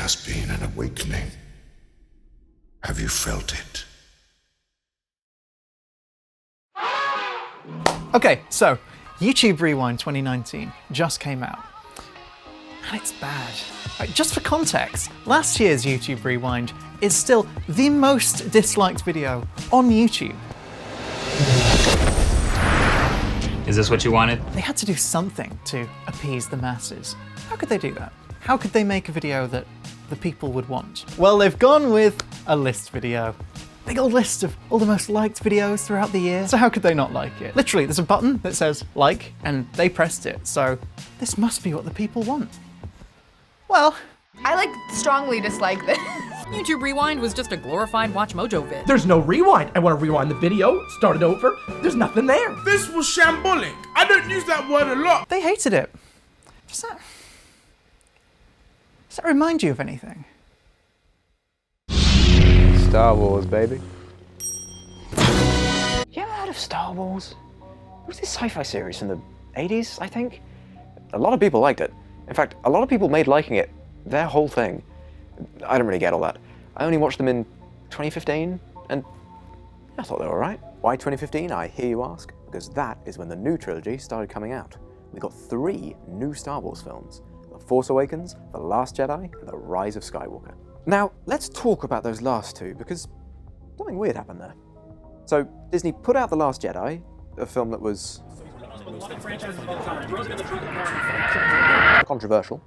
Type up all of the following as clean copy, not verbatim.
has been an awakening. Have you felt it? Okay, so YouTube Rewind 2019 just came out. And it's bad. Right, just for context, last year's YouTube Rewind is still the most disliked video on YouTube. Is this what you wanted? They had to do something to appease the masses. How could they do that? How could they make a video that the people would want? Well, they've gone with a list video. Big old list of all the most liked videos throughout the year. So how could they not like it? Literally, there's a button that says like, and they pressed it. So this must be what the people want. Well, I strongly dislike this. YouTube Rewind was just a glorified Watch Mojo vid. There's no rewind. I want to rewind the video, start it over. There's nothing there. This was shambolic. I don't use that word a lot. they hated it. Does that remind you of anything? Star Wars, baby. You ever heard of Star Wars? It was this sci-fi series in the 80s, I think. A lot of people liked it. In fact, a lot of people made liking it their whole thing. I don't really get all that. I only watched them in 2015, and I thought they were alright. Why 2015, I hear you ask? Because that is when the new trilogy started coming out. We got 3 new Star Wars films. The Force Awakens, The Last Jedi, and The Rise of Skywalker. Now, let's talk about those last 2, because something weird happened there. So, Disney put out The Last Jedi, a film that was controversial,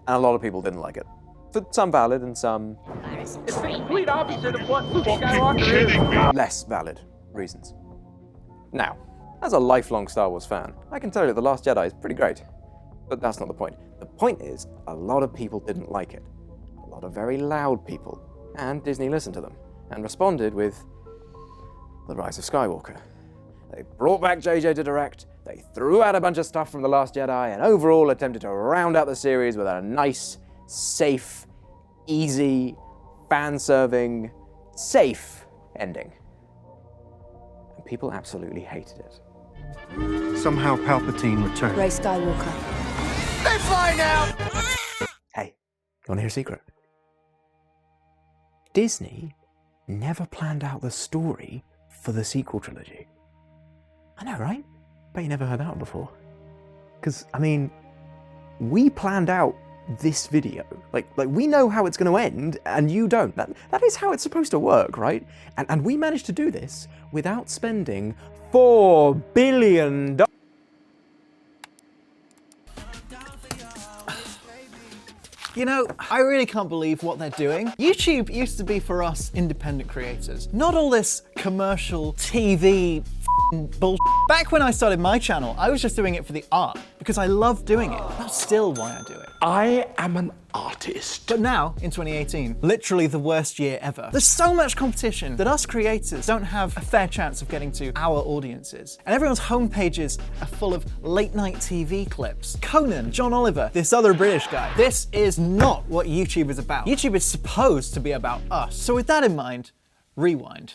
and a lot of people didn't like it. For some valid and some It's the complete opposite of what Luke Skywalker is. less valid reasons. Now, as a lifelong Star Wars fan, I can tell you that The Last Jedi is pretty great. But that's not the point. The point is, a lot of people didn't like it. A lot of very loud people. And Disney listened to them, and responded with The Rise of Skywalker. They brought back JJ to direct, they threw out a bunch of stuff from The Last Jedi, and overall attempted to round out the series with a nice, safe, easy, fan-serving, safe ending. And people absolutely hated it. Somehow Palpatine returned. Rey Skywalker. They fly now! Hey, you wanna hear a secret? Disney never planned out the story for the sequel trilogy. I know, right? Bet you never heard that one before. Because, I mean, we planned out this video. Like we know how it's going to end, and you don't. That is how it's supposed to work, right? And we managed to do this without spending $4 billion. You know, I really can't believe what they're doing. YouTube used to be for us independent creators, not all this commercial TV bullshit. Back when I started my channel, I was just doing it for the art, because I love doing it. That's still why I do it. I am an artist. But now, in 2018, literally the worst year ever, there's so much competition that us creators don't have a fair chance of getting to our audiences. And everyone's homepages are full of late night TV clips. Conan, John Oliver, this other British guy. This is not what YouTube is about. YouTube is supposed to be about us. So with that in mind, rewind.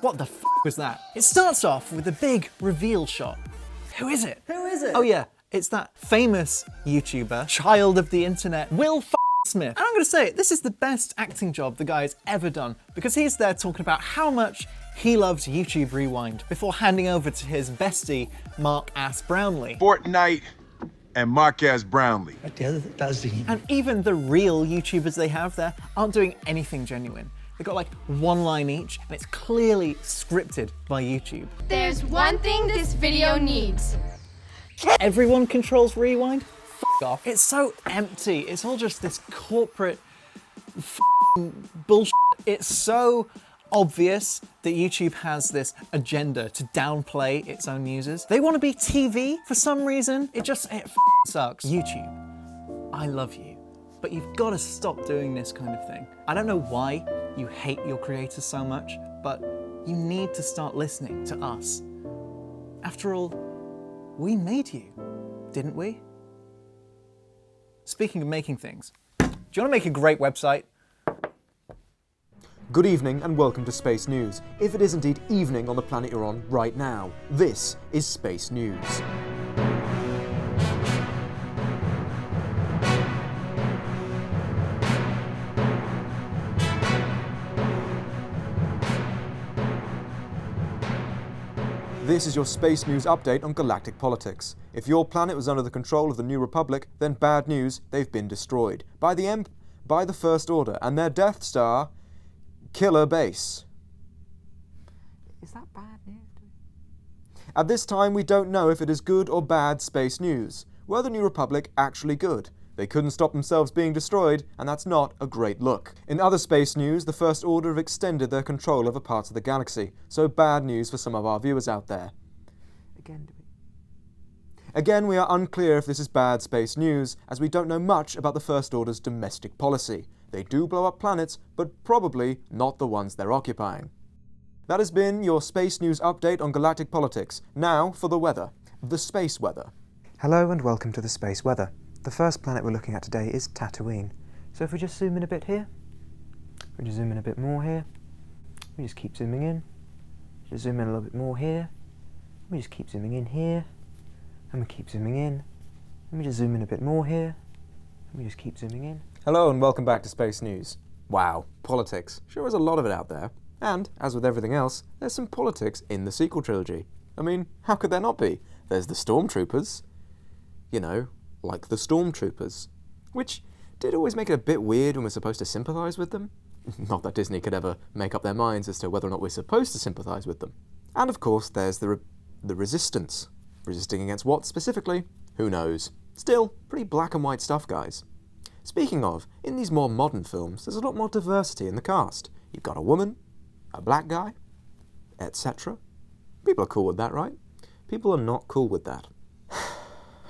What the f was that? It starts off with a big reveal shot. Who is it? Who is it? Oh yeah, it's that famous YouTuber, child of the internet, Will Smith. And I'm gonna say it, this is the best acting job the guy has ever done, because he's there talking about how much he loves YouTube Rewind before handing over to his bestie, Mark Brownlee. Fortnite and Marquez Brownlee. And even the real YouTubers they have there aren't doing anything genuine. They've got like one line each, and it's clearly scripted by YouTube. There's one thing this video needs. Everyone controls Rewind? F off. It's so empty. It's all just this corporate bullshit. It's so obvious that YouTube has this agenda to downplay its own users. They want to be TV for some reason. It sucks. YouTube, I love you, but you've got to stop doing this kind of thing. I don't know why you hate your creators so much, but you need to start listening to us. After all, we made you, didn't we? Speaking of making things, do you want to make a great website? Good evening and welcome to Space News. If it is indeed evening on the planet you're on right now, this is Space News. This is your space news update on galactic politics. If your planet was under the control of the New Republic, then bad news, they've been destroyed. By the First Order, and their Death Star, killer base. Is that bad news? At this time, we don't know if it is good or bad space news. Were the New Republic actually good? They couldn't stop themselves being destroyed, and that's not a great look. In other space news, the First Order have extended their control over parts of the galaxy, so bad news for some of our viewers out there. Again, we are unclear if this is bad space news, as we don't know much about the First Order's domestic policy. They do blow up planets, but probably not the ones they're occupying. That has been your space news update on galactic politics. Now for the weather. The space weather. Hello and welcome to the space weather. The first planet we're looking at today is Tatooine. So if we just zoom in a bit here, we just zoom in a bit more here, we just keep zooming in, just zoom in a little bit more here, we just keep zooming in here, and we keep zooming in, and we just zoom in a bit more here, and we just keep zooming in. Hello and welcome back to Space News. Wow, politics. Sure is a lot of it out there. And, as with everything else, there's some politics in the sequel trilogy. I mean, how could there not be? There's the Stormtroopers. You know, like the Stormtroopers. Which did always make it a bit weird when we're supposed to sympathise with them. Not that Disney could ever make up their minds as to whether or not we're supposed to sympathise with them. And of course, there's the Resistance. Resisting against what, specifically? Who knows? Still, pretty black and white stuff, guys. Speaking of, in these more modern films, there's a lot more diversity in the cast. You've got a woman, a black guy, etc. People are cool with that, right? People are not cool with that.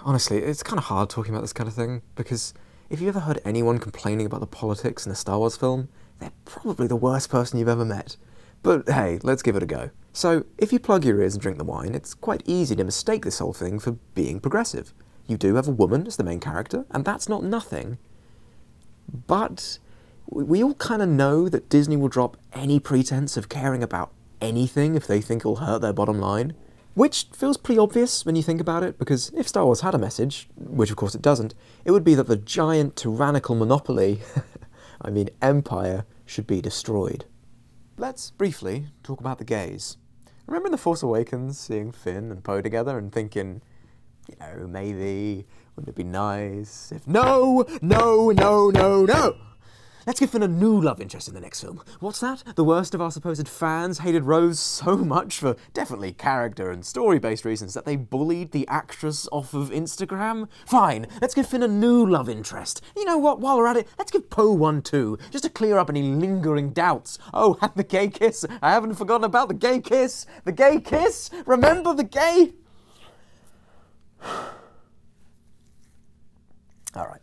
Honestly, it's kind of hard talking about this kind of thing, because if you've ever heard anyone complaining about the politics in a Star Wars film, they're probably the worst person you've ever met. But hey, let's give it a go. So, if you plug your ears and drink the wine, it's quite easy to mistake this whole thing for being progressive. You do have a woman as the main character, and that's not nothing. But we all kind of know that Disney will drop any pretense of caring about anything if they think it'll hurt their bottom line. Which feels pretty obvious when you think about it, because if Star Wars had a message, which of course it doesn't, it would be that the giant tyrannical monopoly, I mean empire, should be destroyed. Let's briefly talk about the gays. Remember in The Force Awakens, seeing Finn and Poe together and thinking, you know, maybe, wouldn't it be nice if... No! Let's give Finn a new love interest in the next film. What's that? The worst of our supposed fans hated Rose so much for definitely character and story-based reasons that they bullied the actress off of Instagram? Fine, let's give Finn a new love interest. You know what, while we're at it, let's give Poe one too, just to clear up any lingering doubts. Oh, and the gay kiss. I haven't forgotten about the gay kiss. The gay kiss? Remember the gay... Alright,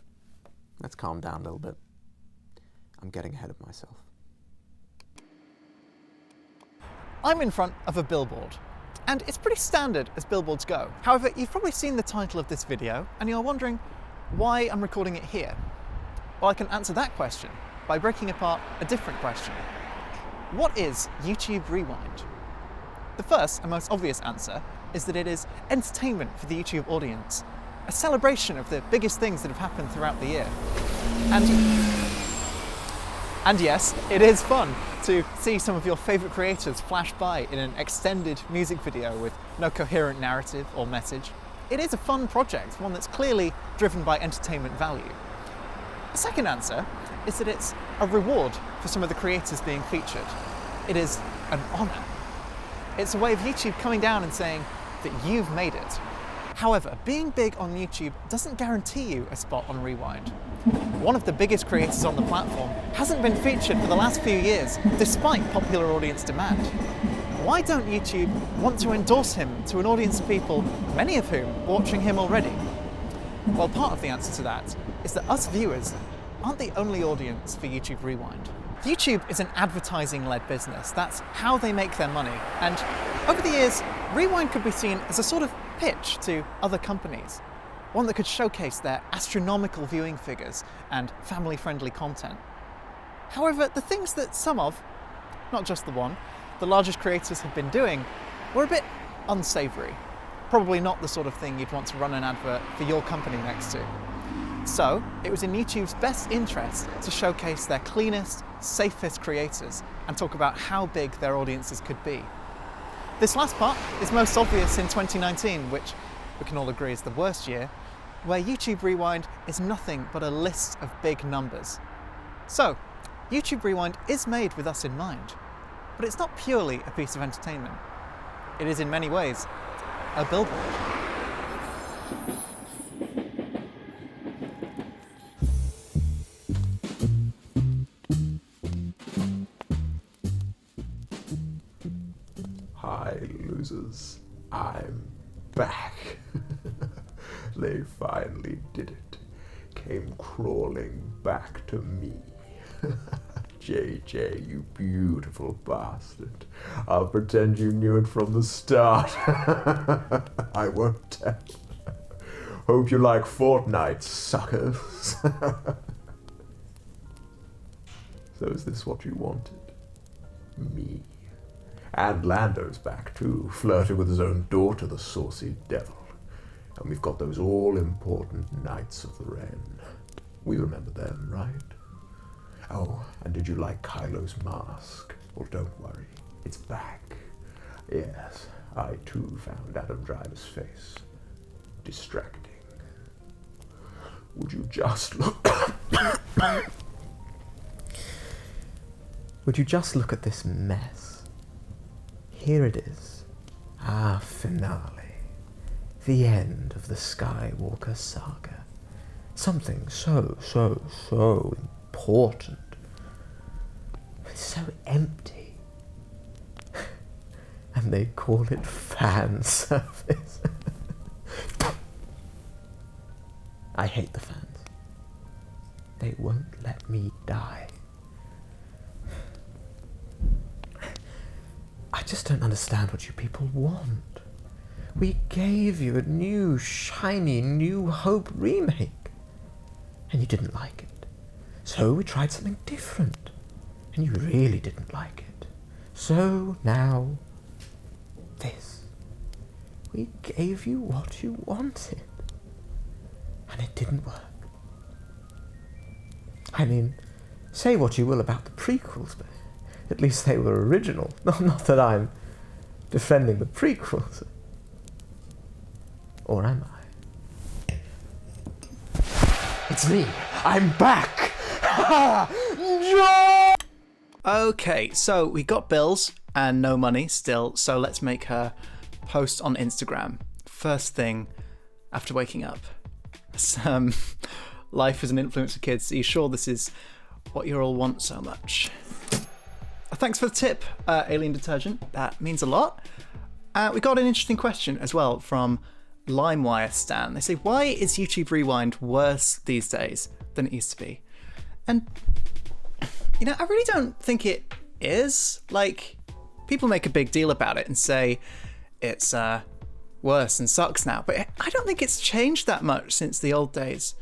let's calm down a little bit. I'm getting ahead of myself. I'm in front of a billboard, and it's pretty standard as billboards go. However, you've probably seen the title of this video, and you're wondering why I'm recording it here. Well, I can answer that question by breaking apart a different question. What is YouTube Rewind? The first and most obvious answer is that it is entertainment for the YouTube audience, a celebration of the biggest things that have happened throughout the year. And yes, it is fun to see some of your favourite creators flash by in an extended music video with no coherent narrative or message. It is a fun project, one that's clearly driven by entertainment value. The second answer is that it's a reward for some of the creators being featured. It is an honour. It's a way of YouTube coming down and saying that you've made it. However, being big on YouTube doesn't guarantee you a spot on Rewind. One of the biggest creators on the platform hasn't been featured for the last few years, despite popular audience demand. Why don't YouTube want to endorse him to an audience of people, many of whom are watching him already? Well, part of the answer to that is that us viewers aren't the only audience for YouTube Rewind. YouTube is an advertising-led business. That's how they make their money. And over the years, Rewind could be seen as a sort of pitch to other companies, one that could showcase their astronomical viewing figures and family-friendly content. However, the things that some of, not just the one, the largest creators have been doing were a bit unsavoury. Probably not the sort of thing you'd want to run an advert for your company next to. So, it was in YouTube's best interest to showcase their cleanest, safest creators and talk about how big their audiences could be. This last part is most obvious in 2019, which we can all agree is the worst year, where YouTube Rewind is nothing but a list of big numbers. So, YouTube Rewind is made with us in mind, but it's not purely a piece of entertainment. It is in many ways a billboard. Hi, losers. I'm back. They finally did it. Came crawling back to me. JJ, you beautiful bastard. I'll pretend you knew it from the start. I won't tell. Hope you like Fortnite, suckers. So is this what you wanted? Me. And Lando's back too, flirting with his own daughter, the saucy devil. And we've got those all-important Knights of the Ren. We remember them, right? Oh, and did you like Kylo's mask? Well, don't worry, it's back. Yes, I too found Adam Driver's face distracting. Would you just look... Would you just look at this mess? Here it is, our finale. The end of the Skywalker saga. Something so important. It's so empty. And they call it fan service. I hate the fans. They won't let me die. I just don't understand what you people want. We gave you a new, shiny, New Hope remake, and you didn't like it. So we tried something different, and you really didn't like it. So now, this. We gave you what you wanted, and it didn't work. I mean, say what you will about the prequels, but at least they were original. Not that I'm defending the prequels. Or am I? It's me. I'm back! Okay, so we got bills and no money still, so let's make her post on Instagram. First thing after waking up. Life as an influencer, kids. Are you sure this is what you all want so much? Thanks for the tip, Alien Detergent. That means a lot. We got an interesting question as well from LimeWire Stan. They say, why is YouTube Rewind worse these days than it used to be? And, you know, I really don't think it is. Like, people make a big deal about it and say it's worse and sucks now, but I don't think it's changed that much since the old days.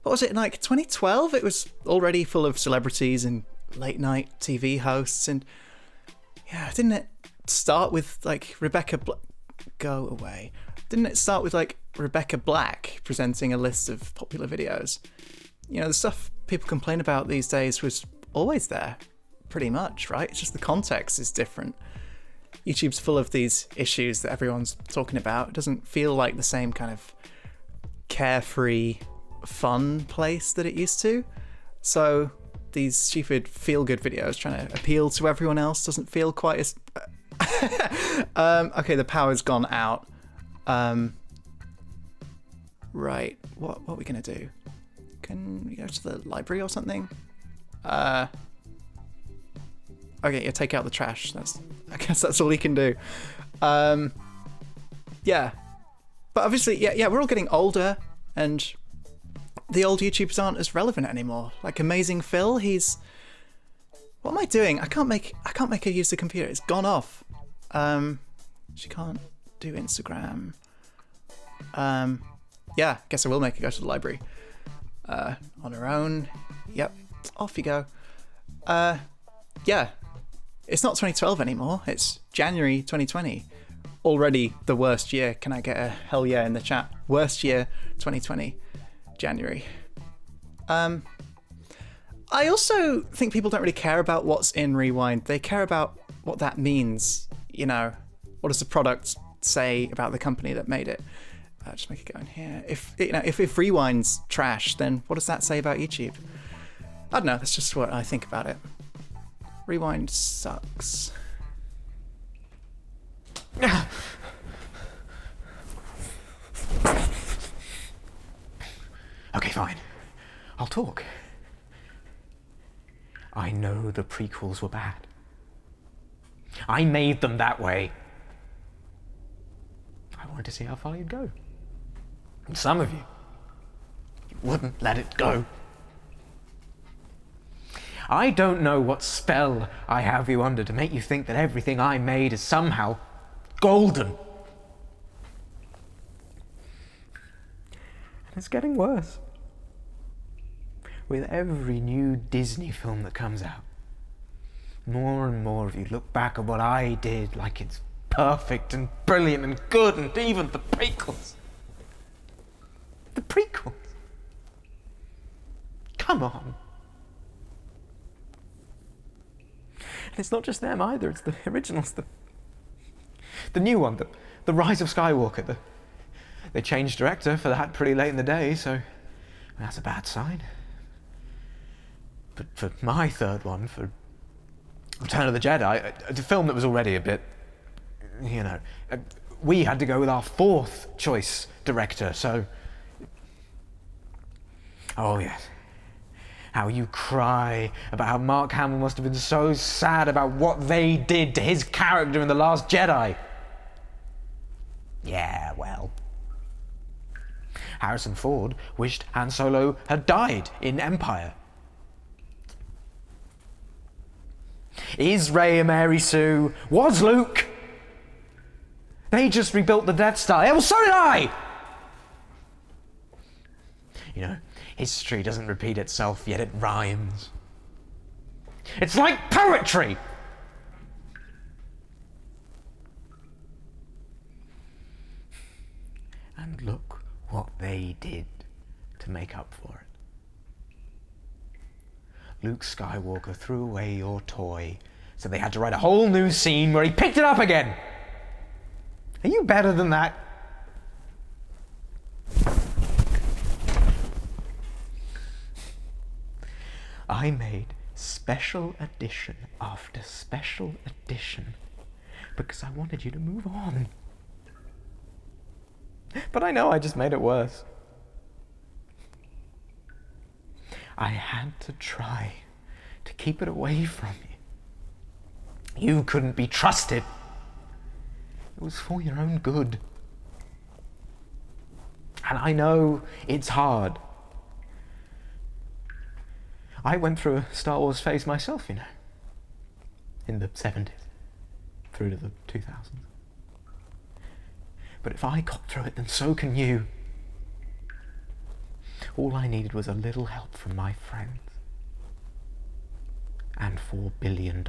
What was it, like 2012? It was already full of celebrities and late night TV hosts, and yeah, didn't it start with like go away? Didn't it start with like Rebecca Black presenting a list of popular videos? You know, the stuff people complain about these days was always there, pretty much, right? It's just the context is different. YouTube's full of these issues that everyone's talking about. It doesn't feel like the same kind of carefree, fun place that it used to. So these stupid feel-good videos trying to appeal to everyone else doesn't feel quite as... okay, the power's gone out. Right, what are we gonna do? Can we go to the library or something? Okay, yeah, take out the trash. I guess that's all he can do. Yeah, but obviously, yeah, we're all getting older, and the old YouTubers aren't as relevant anymore. Like Amazing Phil, he's... What am I doing? I can't make her use the computer. It's gone off. She can't do Instagram. Yeah, guess I will make her go to the library. On her own. Yep, off you go. Yeah, it's not 2012 anymore. It's January 2020. Already the worst year. Can I get a hell yeah in the chat? Worst year 2020. January. I also think people don't really care about what's in Rewind. They care about what that means, you know, What does the product say about the company that made it? Just make it go in here. If Rewind's trash, then what does that say about YouTube? I don't know, that's just what I think about it. Rewind sucks. Okay, fine. I'll talk. I know the prequels were bad. I made them that way. I wanted to see how far you'd go. And some of you wouldn't let it go. I don't know what spell I have you under to make you think that everything I made is somehow golden. And it's getting worse. With every new Disney film that comes out, more and more of you look back at what I did like it's perfect and brilliant and good, and even the prequels. The prequels. Come on. And it's not just them either, it's the originals, the new one, the Rise of Skywalker. They changed director for that pretty late in the day, so that's a bad sign. But for my third one, for Return of the Jedi, a film that was already a bit, we had to go with our fourth choice director, so... Oh yes. How you cry about how Mark Hamill must have been so sad about what they did to his character in The Last Jedi. Yeah, well. Harrison Ford wished Han Solo had died in Empire. Is Rey a Mary Sue? Was Luke? They just rebuilt the Death Star. Yeah, well, so did I! History doesn't repeat itself, yet it rhymes. It's like poetry! And look what they did to make up for it. Luke Skywalker threw away your toy, so they had to write a whole new scene where he picked it up again. Are you better than that? I made special edition after special edition because I wanted you to move on. But I know I just made it worse. I had to try to keep it away from you. You couldn't be trusted. It was for your own good. And I know it's hard. I went through a Star Wars phase myself, in the 70s, through to the 2000s. But if I got through it, then so can you. All I needed was a little help from my friends. And $4 billion.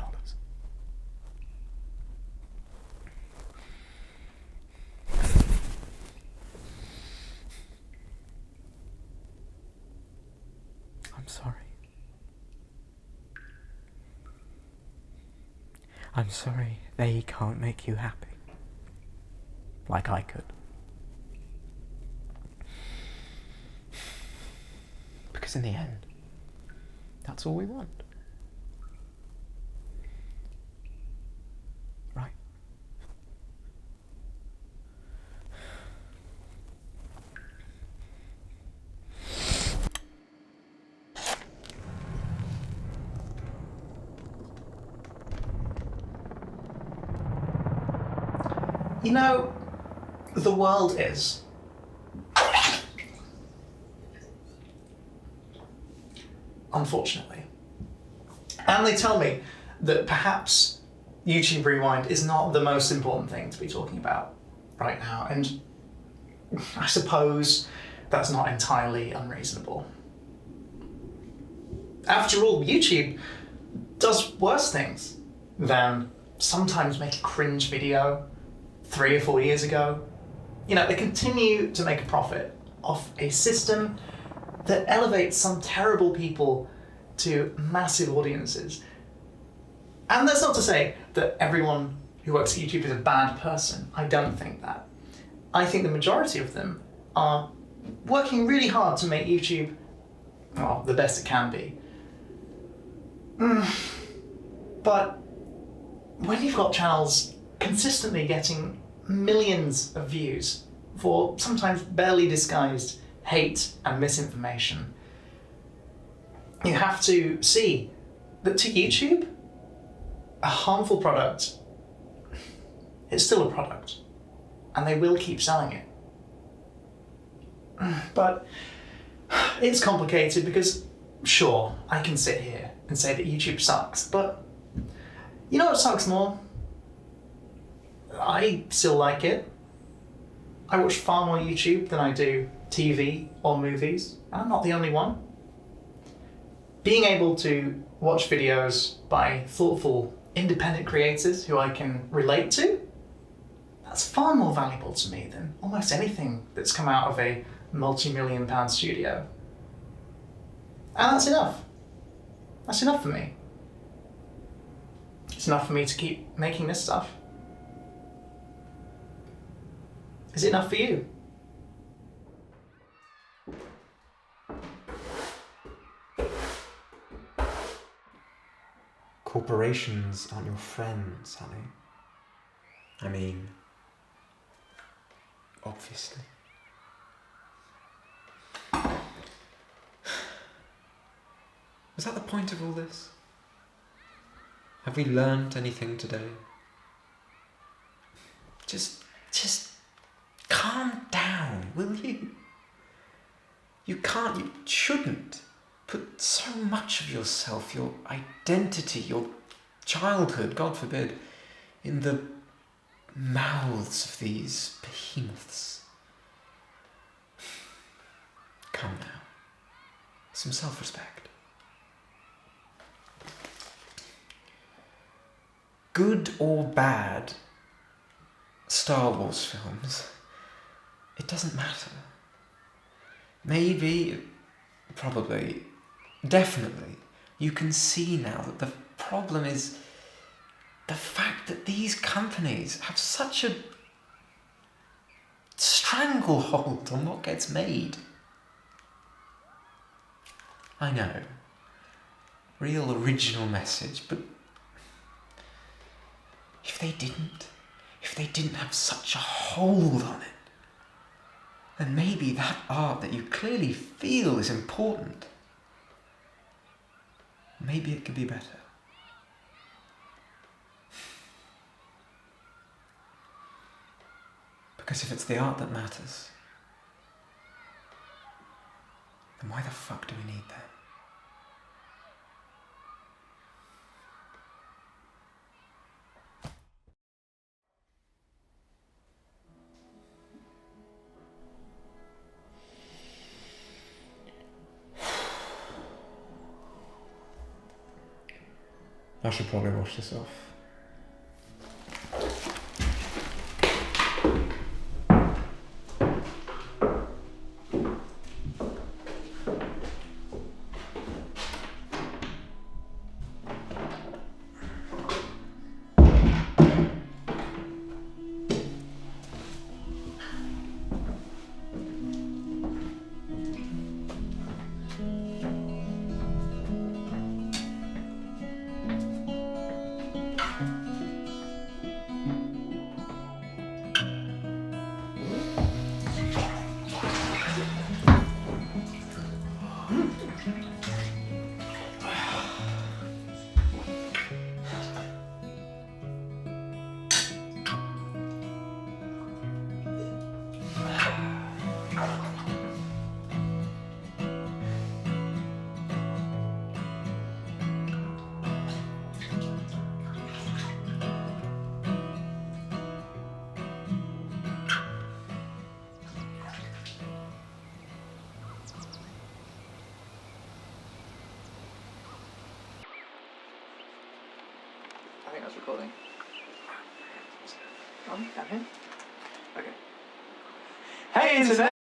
I'm sorry. I'm sorry they can't make you happy. Like I could. Because in the end, that's all we want. Right? The world is. Unfortunately. And they tell me that perhaps YouTube Rewind is not the most important thing to be talking about right now, and I suppose that's not entirely unreasonable. After all, YouTube does worse things than sometimes make a cringe video 3 or 4 years ago. They continue to make a profit off a system that elevates some terrible people to massive audiences. And that's not to say that everyone who works at YouTube is a bad person. I don't think that. I think the majority of them are working really hard to make YouTube, well, the best it can be. But when you've got channels consistently getting millions of views for sometimes barely disguised hate and misinformation, you have to see that to YouTube, a harmful product is still a product, and they will keep selling it. But it's complicated because, sure, I can sit here and say that YouTube sucks, but you know what sucks more? I still like it. I watch far more YouTube than I do TV or movies, and I'm not the only one. Being able to watch videos by thoughtful, independent creators who I can relate to, that's far more valuable to me than almost anything that's come out of a multi-million-pound studio. And that's enough. That's enough for me. It's enough for me to keep making this stuff. Is it enough for you? Corporations aren't your friends, honey. I mean, obviously. Was that the point of all this? Have we learned anything today? Just calm down, will you? You shouldn't put so much of yourself, your identity, your childhood, God forbid, in the mouths of these behemoths. Come now. Some self-respect. Good or bad Star Wars films, it doesn't matter. Maybe, probably, definitely, you can see now that the problem is the fact that these companies have such a stranglehold on what gets made. I know, real original message, but if they didn't have such a hold on it, then maybe that art that you clearly feel is important, maybe it could be better. Because if it's the art that matters, then why the fuck do we need that? I should probably wash this off. I think that's recording. Okay. Hey, internet!